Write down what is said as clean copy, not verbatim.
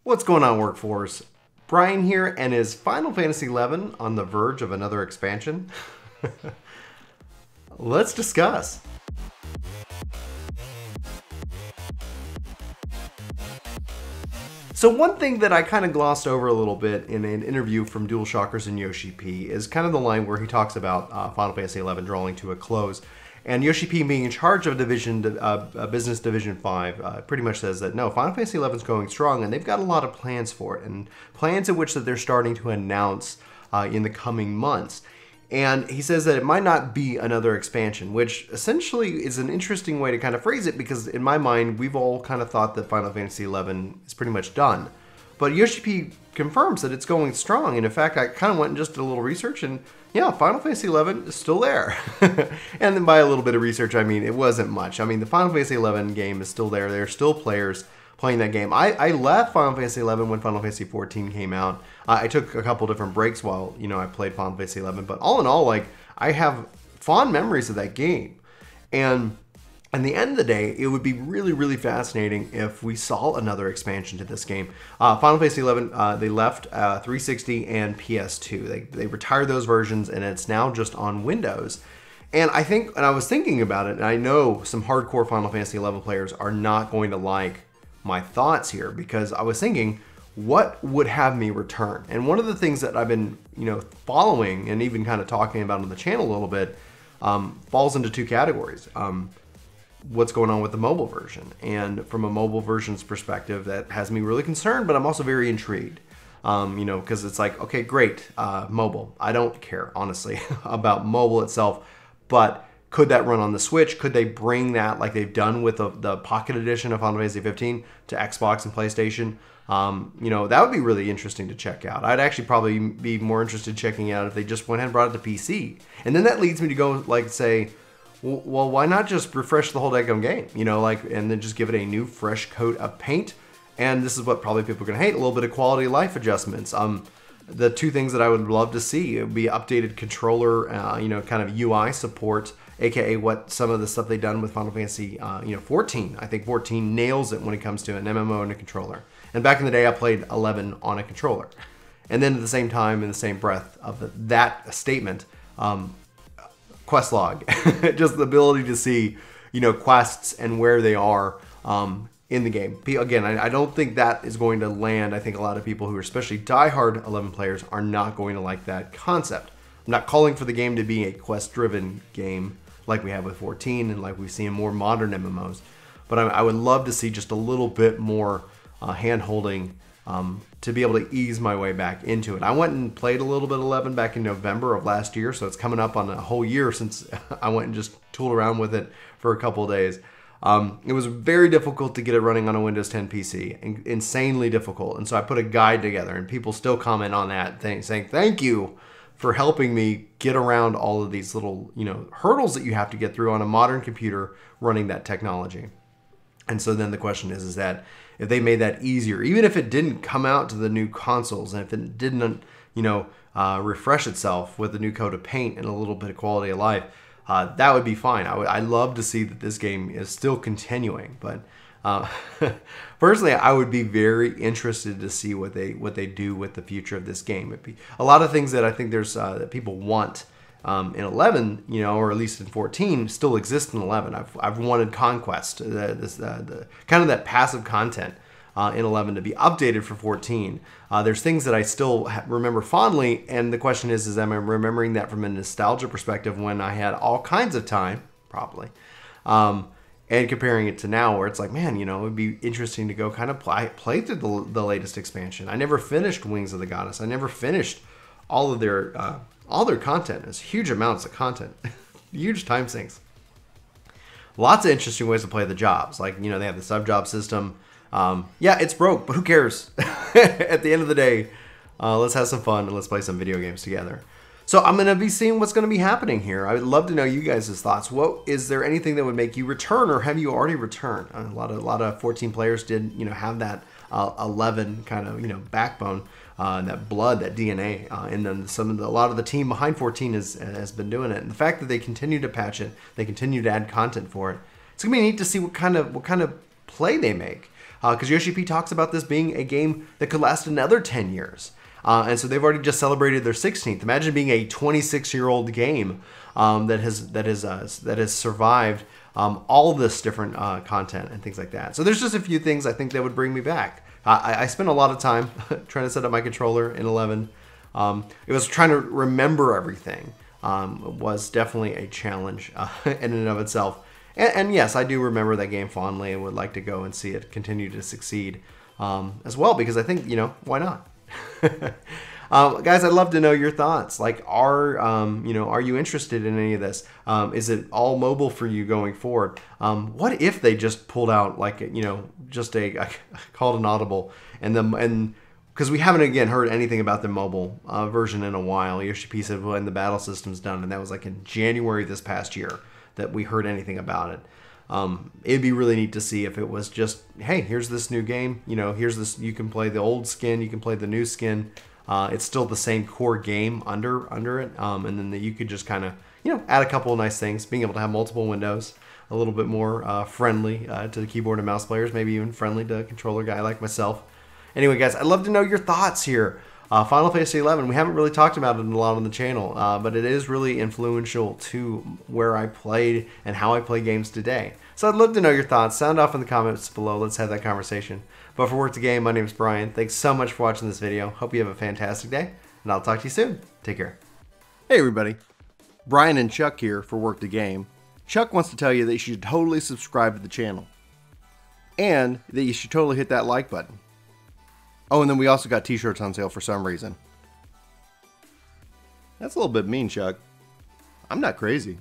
What's going on, Workforce? Brian here, and is Final Fantasy XI on the verge of another expansion? Let's discuss. So one thing that I kind of glossed over a little bit in an interview from DualShockers and Yoshi P is kind of the line where he talks about Final Fantasy XI drawing to a close. And Yoshi P, being in charge of Business Division 5, pretty much says that no, Final Fantasy XI is going strong, and they've got a lot of plans for it, and plans in which that they're starting to announce in the coming months. And he says that it might not be another expansion, which essentially is an interesting way to kind of phrase it, because in my mind, we've all kind of thought that Final Fantasy XI is pretty much done. But Yoshi P confirms that it's going strong, and in fact, I kind of went and just did a little research, and yeah, Final Fantasy XI is still there. And then by a little bit of research, I mean, it wasn't much. I mean, the Final Fantasy XI game is still there. There are still players playing that game. I left Final Fantasy XI when Final Fantasy XIV came out. I took a couple different breaks while, I played Final Fantasy XI. But all in all, like, I have fond memories of that game. And at the end of the day, it would be really, really fascinating if we saw another expansion to this game. Final Fantasy XI, they left 360 and PS2. They retired those versions, and it's now just on Windows. And I think, and I was thinking about it, and I know some hardcore Final Fantasy XI players are not going to like my thoughts here, because I was thinking, what would have me return? And one of the things that I've been, following and even kind of talking about on the channel a little bit falls into two categories. What's going on with the mobile version, and from a mobile version's perspective, that has me really concerned, but I'm also very intrigued, because it's like, okay, great, mobile. I don't care, honestly, about mobile itself, but could that run on the Switch? Could they bring that, like they've done with the Pocket Edition of Final Fantasy 15, to Xbox and PlayStation? That would be really interesting to check out. I'd actually probably be more interested in checking it out if they just went ahead and brought it to PC. And then that leads me to go, like, say, well, why not just refresh the whole daggone game, and then just give it a new, fresh coat of paint? And this is what probably people are going to hate, a little bit of quality of life adjustments. The two things that I would love to see would be updated controller, kind of UI support, aka what some of the stuff they've done with Final Fantasy, 14. I think 14 nails it when it comes to an MMO and a controller. And back in the day, I played 11 on a controller. And then at the same time, in the same breath of that statement, quest log, just the ability to see, quests and where they are in the game. Again, I don't think that is going to land. I think a lot of people who are especially diehard 11 players are not going to like that concept. I'm not calling for the game to be a quest-driven game like we have with 14 and like we see in more modern MMOs, but I would love to see just a little bit more hand-holding to be able to ease my way back into it. I went and played a little bit of 11 back in November of last year, so it's coming up on a whole year since I went and just tooled around with it for a couple of days. It was very difficult to get it running on a Windows 10 PC, insanely difficult, and so I put a guide together, and people still comment on that thing, saying thank you for helping me get around all of these little, hurdles that you have to get through on a modern computer running that technology. And so then the question is that if they made that easier, even if it didn't come out to the new consoles, and if it didn't, refresh itself with a new coat of paint and a little bit of quality of life, that would be fine. I'd love to see that this game is still continuing, but personally, I would be very interested to see what they do with the future of this game. It'd be a lot of things that I think there's that people want in 11, or at least in 14, still exist in 11. I've wanted Conquest, the kind of that passive content in 11 to be updated for 14. There's things that I still remember fondly, and the question is am I remembering that from a nostalgia perspective when I had all kinds of time, probably, and comparing it to now where it's like, man, it would be interesting to go kind of play through the latest expansion. I never finished Wings of the Goddess. I never finished all their content. It's huge amounts of content, huge time sinks. Lots of interesting ways to play the jobs. Like, they have the sub-job system. Yeah, it's broke, but who cares? At the end of the day, let's have some fun and let's play some video games together. So I'm going to be seeing what's going to be happening here. I would love to know you guys' thoughts. Is there anything that would make you return, or have you already returned? A lot of 14 players did, have that 11 kind of, backbone, that blood, that DNA, and then a lot of the team behind 14 has been doing it. And the fact that they continue to patch it, they continue to add content for it. It's gonna be neat to see what kind of play they make. because Yoshi P talks about this being a game that could last another 10 years. And so they've already just celebrated their 16th. Imagine being a 26-year-old game that has survived all this different content and things like that. So there's just a few things I think that would bring me back. I spent a lot of time trying to set up my controller in 11. It was trying to remember everything. Was definitely a challenge in and of itself. And yes, I do remember that game fondly and would like to go and see it continue to succeed as well, because I think, why not? Guys, I'd love to know your thoughts. Like, are you interested in any of this? Is it all mobile for you going forward? What if they just pulled out like, just I called an audible and because we haven't again heard anything about the mobile version in a while. Yoshi P said when the battle system's done, and that was like in January this past year that we heard anything about it. It'd be really neat to see if it was just, hey, here's this new game. Here's this. You can play the old skin. You can play the new skin. It's still the same core game under it, and then you could just kind of add a couple of nice things. Being able to have multiple windows, a little bit more friendly to the keyboard and mouse players, maybe even friendly to a controller guy like myself. Anyway, guys, I'd love to know your thoughts here. Final Fantasy XI, we haven't really talked about it a lot on the channel, but it is really influential to where I played and how I play games today. So I'd love to know your thoughts. Sound off in the comments below. Let's have that conversation. But for Work To Game, my name is Brian. Thanks so much for watching this video. Hope you have a fantastic day, and I'll talk to you soon. Take care. Hey, everybody. Brian and Chuck here for Work To Game. Chuck wants to tell you that you should totally subscribe to the channel, and that you should totally hit that like button. Oh, and then we also got t-shirts on sale for some reason. That's a little bit mean, Chuck. I'm not crazy.